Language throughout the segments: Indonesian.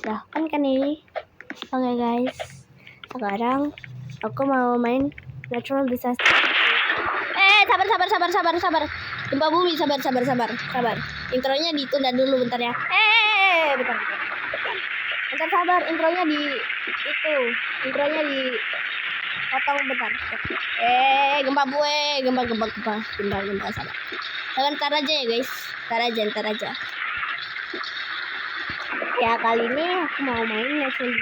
Silahkan kan ini. Oke guys, sekarang aku mau main natural disaster. Sabar. Gempa bumi, sabar. Intronya ditunda dulu bentar ya. Bentar. Sabar, intronya potong bentar. Gempa sabar. Ntar aja ya guys. Ntar aja. Ya kali ini aku mau main natural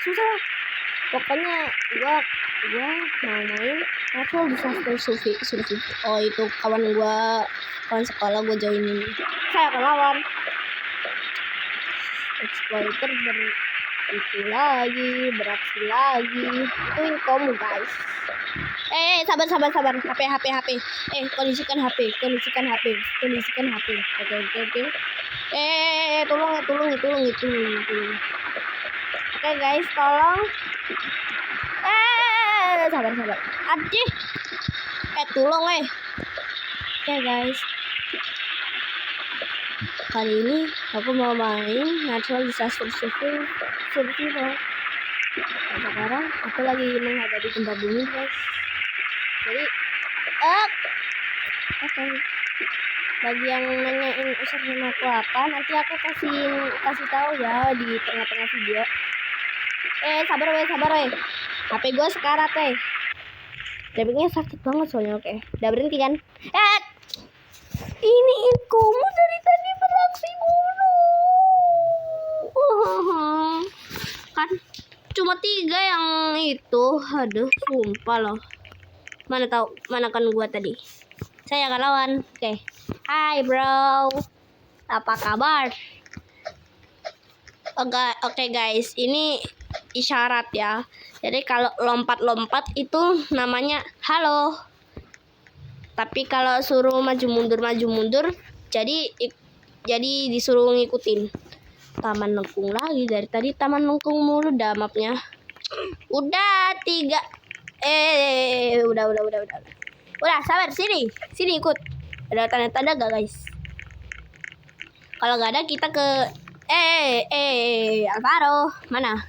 susah. Pokoknya gua mau main natural disaster survival. Oh itu kawan sekolah gua joinin. Saya akan lawan exploiter beraksi lagi. Ituin kamu guys. Sabar. HP. Kondisikan HP. Oke. Tolong. Oke guys, tolong. Sabar. Aduh. Tolong. Oke guys. Kali ini aku mau main natural disaster survival. Sekarang aku lagi menghadapi gempa bumi guys. Jadi oke. Bagi yang nanyain username aku apa, nanti aku kasih tahu ya di tengah-tengah video. Sabar weh. HP gue sekarat Debingnya sakit banget soalnya. Oke. Udah berhenti kan? Ini infomu dari tadi beraksi mulu. Kan cuma 3 yang itu. Aduh, sumpah loh. Mana kan gua tadi. Saya akan lawan. Oke. Hai bro. Apa kabar? Oke guys, ini isyarat ya. Jadi kalau lompat itu namanya halo. Tapi kalau suruh maju mundur, jadi disuruh ngikutin. Taman lengkung lagi dari tadi taman lengkung mulu dah mapnya. Udah 3. Udah sabar sini ikut. Ada tanda-tanda gak guys? Kalau gak ada kita ke Alvaro mana?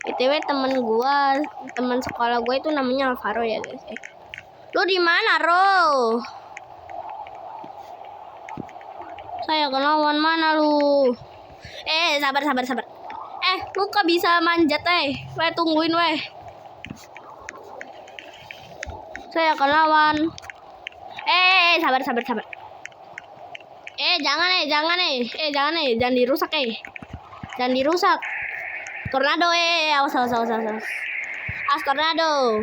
BTW teman sekolah gue itu namanya Alvaro ya guys. Lu di mana, Ro? Saya akan lawan mana lu? Sabar. Lu kok bisa manjat, Weh, tungguin, weh. Saya akan lawan. Sabar. Jangan dirusak, Jangan dirusak. Tornado, awas. Tornado.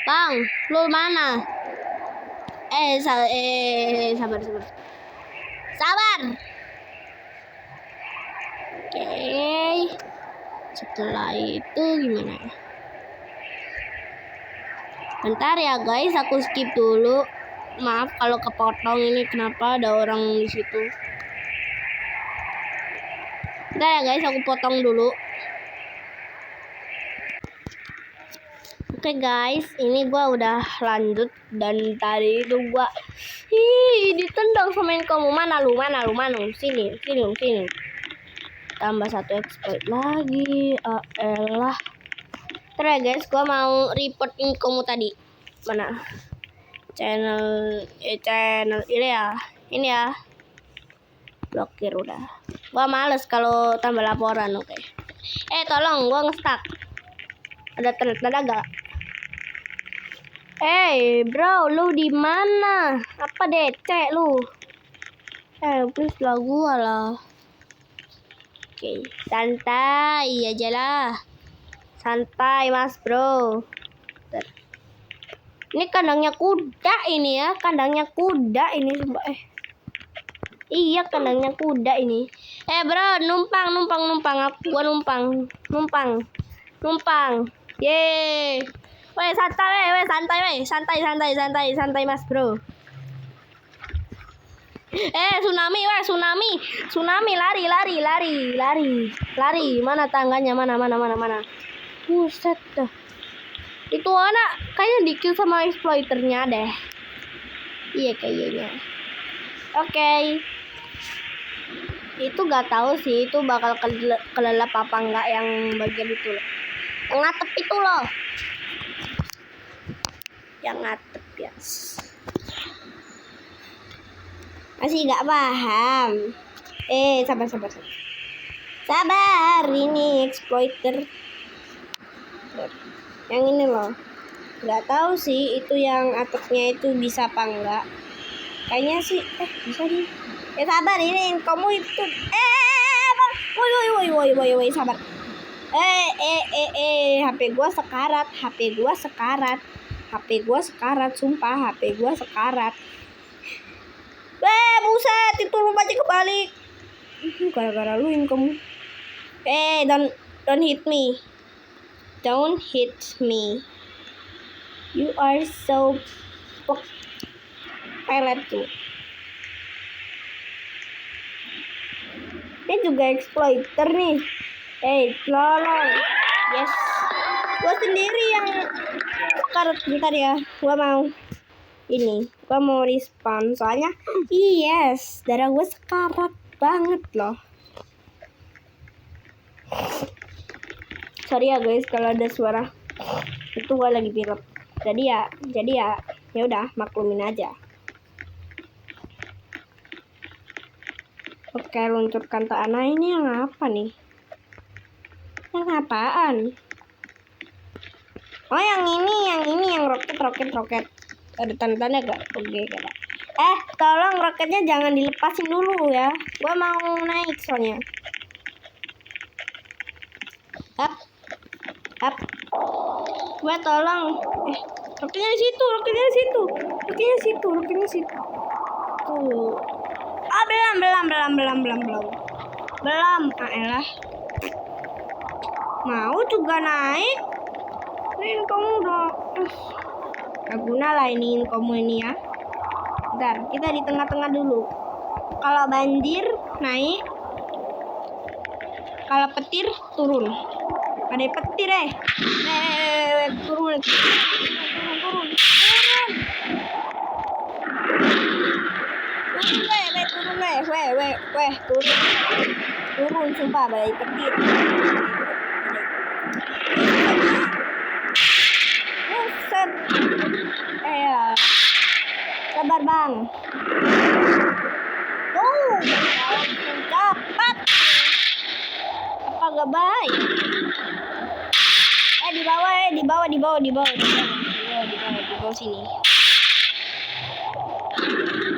Bang, lu mana? Sabar. Oke. Setelah itu gimana? Bentar ya guys, aku skip dulu. Maaf kalau kepotong ini, kenapa ada orang di situ. Bentar ya guys, aku potong dulu. Oke guys, ini gua udah lanjut dan tadi itu gua ditendang sama kamu. Mana lu? Sini. Tambah 1 exploit lagi. Elah. Terus guys, gua mau report kamu tadi. Mana? Channel ini ya. Blokir udah. Gua males kalau tambah laporan, oke. Tolong, gua nge-stuck. Ada tanda gak? Bro, lu di mana? Apa DC lu? Please lah gua lah. Oke, santai aja lah. Santai, Mas Bro. Bentar. Ini kandangnya kuda ini ya. Sumpah. Iya, kandangnya kuda ini. Bro, numpang. Gua numpang. Yeay. Weh, santai Mas Bro. Tsunami, lari. Mana tangganya? Mana? Buset dah. Itu anak kayaknya di-kill sama exploiternya deh. Iya kayaknya. Oke. Itu gak tahu sih itu bakal kelelep apa enggak yang bagian itu loh. Yang ngatep itu loh. Yang ngatep ya. Masih gak paham. Sabar. Sabar, ini exploiter. Yang ini loh. Gak tahu sih itu yang atapnya itu bisa apa enggak. Kayaknya sih bisa nih. Sabar, ini kamu itu bang. Woi sabar. HP gua sekarat, sumpah HP gua sekarat. Buset, itu rumahnya kebalik. Gara-gara lu ini kamu. Don't hit me. Don't hit me. You are so pelet tuh. Dia juga exploiter nih. Tolong. Yes. Gua sendiri yang sekarat. Bentar ya. Gua mau respawn. Soalnya yes, darah gua sekarat banget loh. Sorry ya guys kalau ada suara. Itu gua lagi pilek. Jadi ya udah maklumin aja. Oke, luncurkan tanah. Ini yang apa nih? Yang apaan? Oh, yang ini yang roket. Ada tanda-tanda gak? Oke, gak ada. Tolong roketnya jangan dilepasin dulu ya. Gua mau naik soalnya. Up. Gua tolong. Roketnya di situ. Tuh. Belum. Elah. Mau juga naik. Ini kamu udah. Gak guna lah ini kamu ini ya. Bentar, kita di tengah-tengah dulu. Kalau banjir naik. Kalau petir turun. Ada petir turun. Turun sumpah badai petir. Buset. Sabar bang. Cepat. Apa gak baik? Di bawah sini.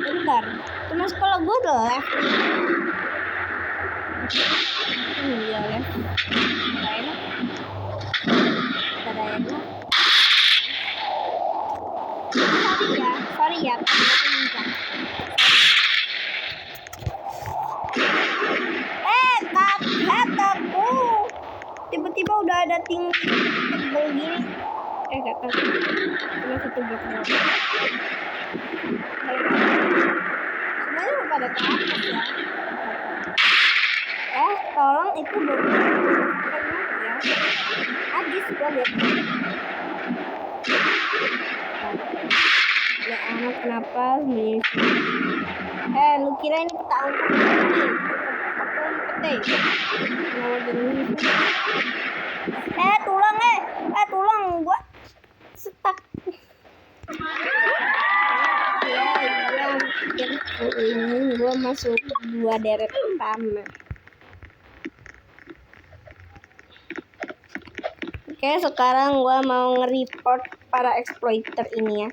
Bentar. Cuma kalau gue udah left. Iya left. Ada enak. Sorry ya. Kataku. Tiba-tiba udah ada tinggi tebel gini. Gak tahu. Cuma satu blok doang. Sebenarnya pada ke atas ya. Tolong itu blok ya. Habis gua lihat. Ya anak kenapa nih? Lu kira ini peta umpet nih? Tulang gua stuck. Ini gua masuk 2 deret pertama. Oke, sekarang gua mau nge-report para exploiter ini ya.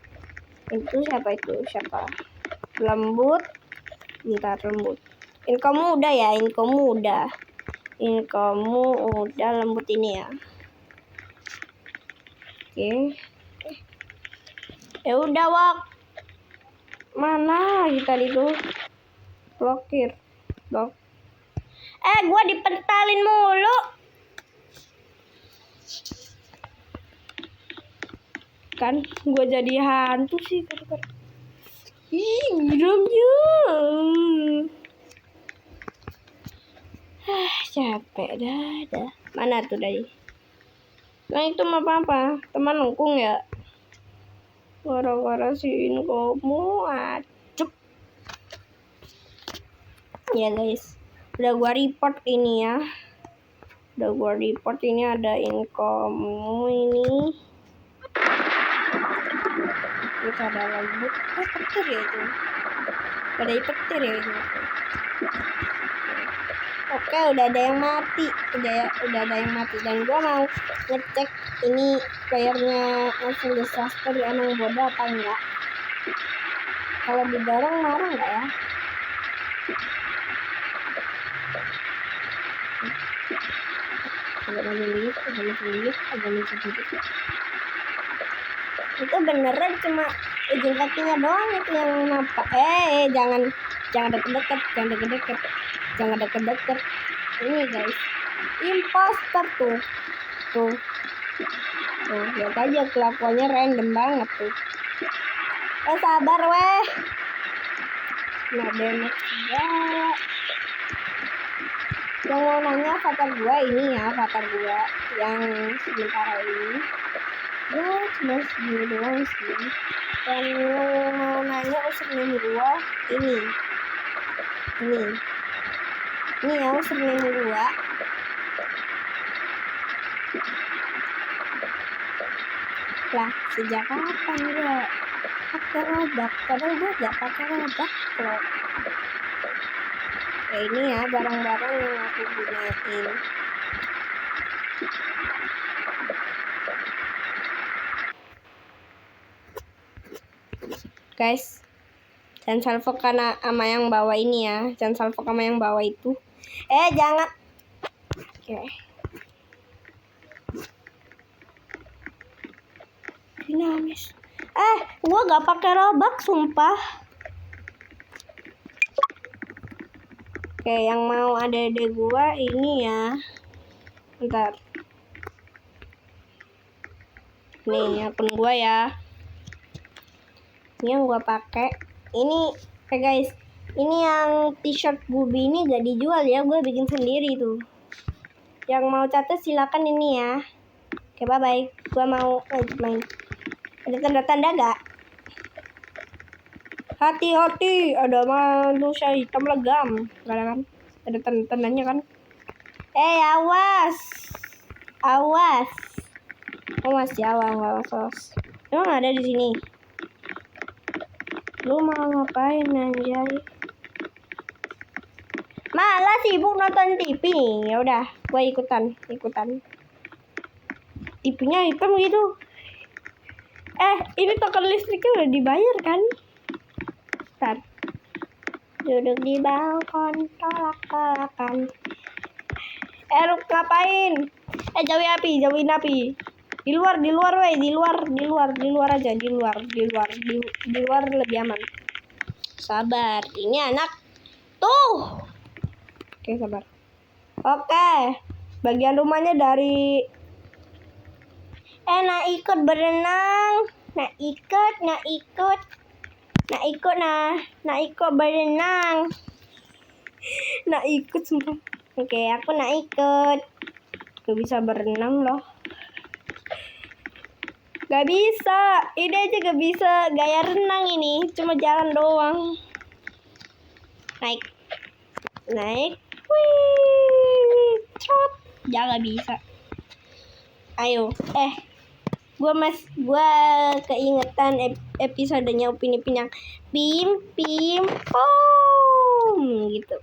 Siapa? Lembut. Bentar, lembut. Kamu udah ya, lembut ini ya. Oke. Ya udah, Wak. Mana lagi tadi tuh? Blokir. Gua dipentalin mulu. Kan gua jadi hantu sih gara-gara. Geramnya. Capek dah. Mana tuh tadi? Nah itu mah apa? Teman lengkung ya. Gara-gara si kamu acep. Ya guys. Udah gua report ini ya. Ini ada income ini. Terus ada lagi petir ya itu. Ada petir ya itu. Oke, udah ada yang mati. Udah ada yang mati dan gua mau ngecek ini playernya langsung disaster emang bodoh apa enggak. Kalau didorong marah enggak ya? Agak maju dikit. Itu beneran cuma ujung kakinya doang itu yang nampak. Jangan deket-deket. Ini guys, imposter tuh. Lihat aja kelakuannya random banget tuh. Sabar weh. Nah, damage juga. Yang mau nanya avatar gua ini ya, avatar gua yang sementara ini. Ya cuma segini doang sih. Dan yang mau nanya username gua ini ya username gua. Lah sejak kapan gua pakai Robux? Padahal gua gak pakai Robux loh. Ini ya barang-barang yang aku gunain. Guys, jangan salvo karena sama yang bawa ini ya. Jangan salvo sama yang bawa itu. Jangan. Oke. Dinamis. Gua gak pakai Robux sumpah. Oke, yang mau ada gua ini ya. Bentar. Nih akun gua ya. Ini yang gua pakai. Ini guys. Ini yang t-shirt Bubi ini gak dijual ya. Gua bikin sendiri tuh. Yang mau catat silakan ini ya. Oke, bye-bye. Gua mau lanjut main. Ada tanda-tanda gak? Hati-hati, ada manusia hitam legam. Gak ada kan? Ada tanda-tandanya kan? Awas. Ya, awas. Emang ada di sini. Lu mau ngapain anjay? Malah sibuk nonton TV. Ya udah, gua ikutan. TV-nya hitam gitu. Ini token listriknya udah dibayar kan? Bentar. Duduk di balkon tolak-tolakan. Lu ngapain? Jauhin api. Di luar aja, di luar lebih aman. Sabar, ini anak tuh. Oke, sabar. Oke, bagian rumahnya dari nak ikut berenang, nak ikut berenang, nak ikut sumpah. Oke, aku nak ikut. Gak bisa berenang loh. Gak bisa, ini aja gak bisa gaya renang ini, cuma jalan doang. Naik, wih, trot, jangan bisa. Ayo, gua keingetan episodenya Upin Ipin yang pim pom gitu.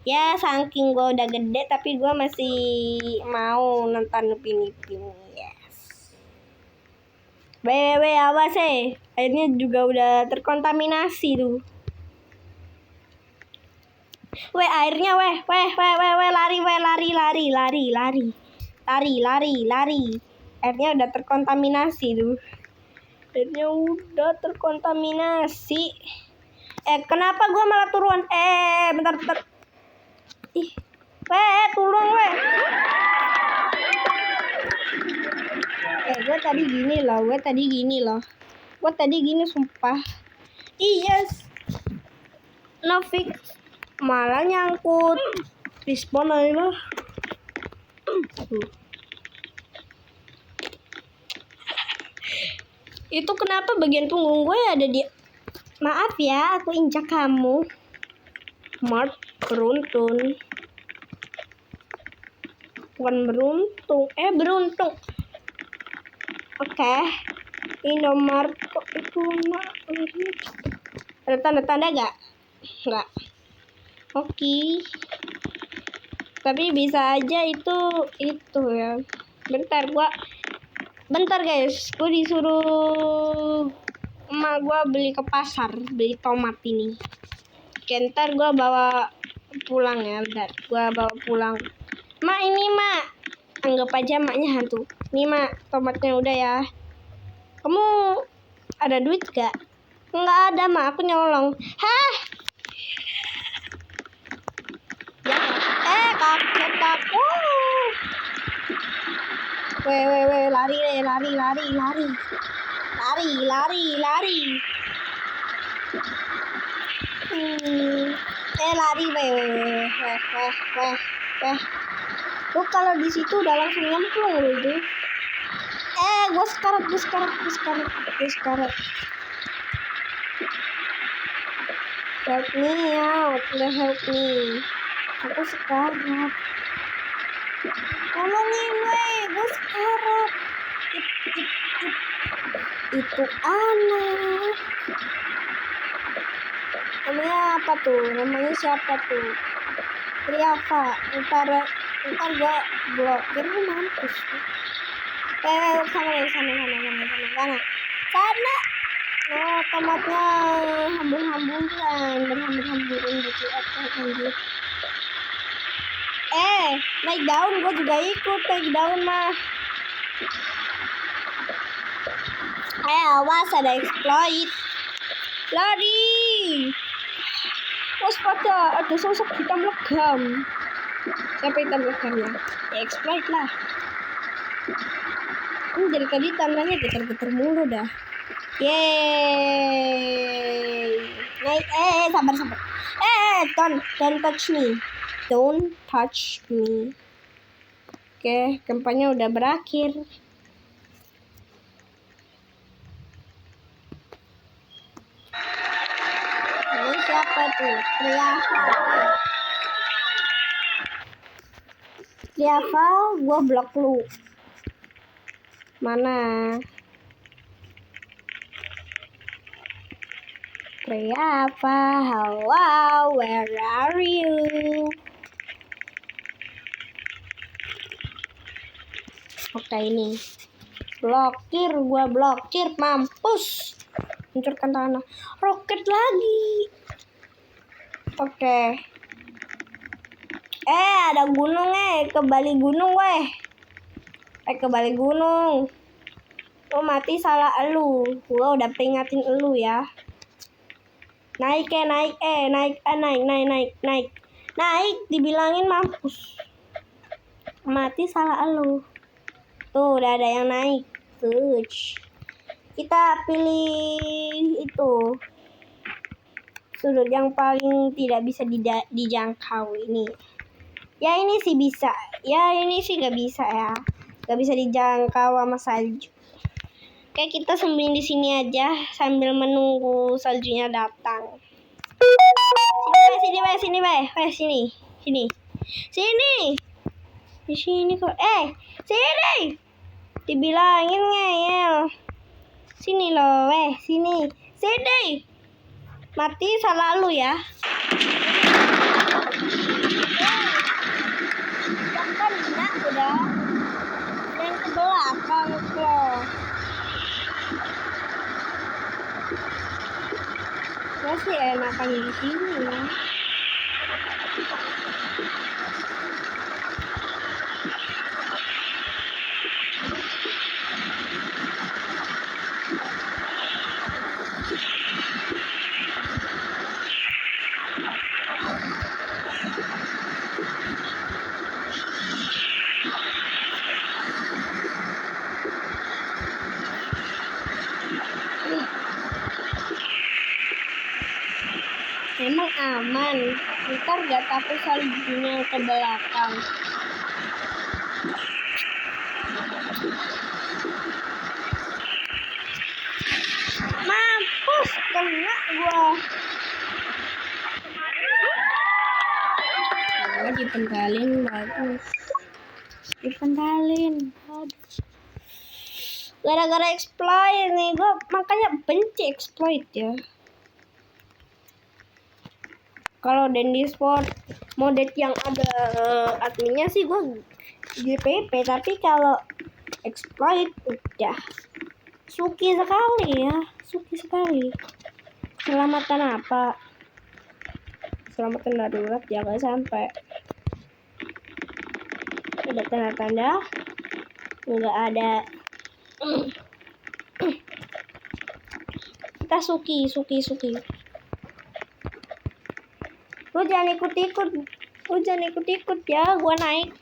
Ya saking gua udah gede tapi gua masih mau nonton Upin Ipin. Yes. Awas airnya juga udah terkontaminasi tuh. Airnya lari. Airnya udah terkontaminasi tuh. Kenapa gua malah turun? Bentar. Ih. Turun Gue tadi gini sumpah. Yes. No fix. Malah nyangkut. Respawn aja loh. Itu kenapa bagian punggung gue ada di... Maaf ya, aku injak kamu. Mart beruntun. Bukan beruntung. Beruntung. Oke. Indomaret kok itu warna birunya. Ada tanda-tanda gak? Enggak. Oke. Tapi bisa aja itu ya. Bentar guys, gue disuruh emak gue beli ke pasar, beli tomat ini. Oke, ntar gue bawa pulang ya, bentar. Gue bawa pulang. Mak, ini mak. Anggap aja maknya hantu. Nih mak, tomatnya udah ya. Kamu ada duit gak? Nggak ada mak, aku nyolong. Hah? Kaget aku. Weh, lari. Lari, weh. Lu kalau di situ udah langsung nyemplung lu itu. Gue sekarat. Help me out, help me. Aku sekarat. Tolongin weh, gue sekarat. Itu anak. Namanya apa tuh? Namanya siapa tuh? Riava. Ntar gue blokir, lu mampus. Sana. Oh, tomatnya hambur-hamburan, berhambur-hamburan gitu. Anjir. Naik daun, gue juga ikut naik daun mah. Awas ada exploit. Lari. Waspada, ada sosok hitam legam. Siapa hitam legamnya? Exploit lah. Ini dari tadi tangannya getar-getar mulu dah. Yeay. Naik, sabar. Don't touch me. Oke, kampanye udah berakhir. Ini siapa tuh? Riava, gua blok lu. Mana? Riava, hello, where are you? Oke, ini. Gua blokir, mampus. Hancurkan tanah. Roket lagi. Oke. Ada gunung ke Bali Gunung weh. Ke Bali Gunung. Lu mati salah elu. Gua udah peringatin elu ya. Naik, dibilangin mampus. Mati salah elu. Tuh, udah ada yang naik. Tuh. Kita pilih itu. Sudut yang paling tidak bisa dijangkau ini. Ya ini sih bisa. Ya ini sih gak bisa ya. Gak bisa dijangkau sama salju. Oke, kita sembunyi di sini aja sambil menunggu saljunya datang. Sini, Sini. Di sini kok. Sini. Dibilangin ngeyel. Sini loh, sini. Mati salah lu ya. Kan udah. Dan ke belakang kok. Masih enakan di sini ya. Emang aman, ntar gak takut saljunya ke belakang. Mampus, kena gua. dipentalin bagus. Dipentalin. Aduh. Gara-gara exploit nih, gue makanya benci exploit ya. Kalau Dandy Sport modet yang ada adminnya sih gue GPP, tapi kalau exploit udah suki sekali ya, suki sekali. Selamatan apa? Selamatan darurat, jangan sampai ada tanda-tanda nggak ada. Kita suki. Lu jangan ikut-ikut ya, gua naik.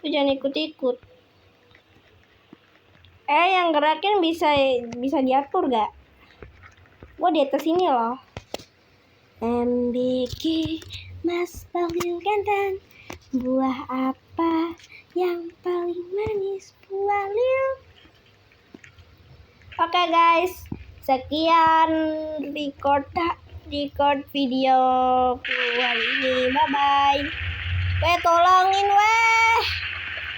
Lu jangan ikut-ikut. Yang gerakin bisa diatur gak? Gua di atas ini loh. MBK Mas Bahlil Ganteng, buah apa yang paling manis? Buah lil. Oke guys, sekian record video hari ini. Bye bye. Tolongin weh.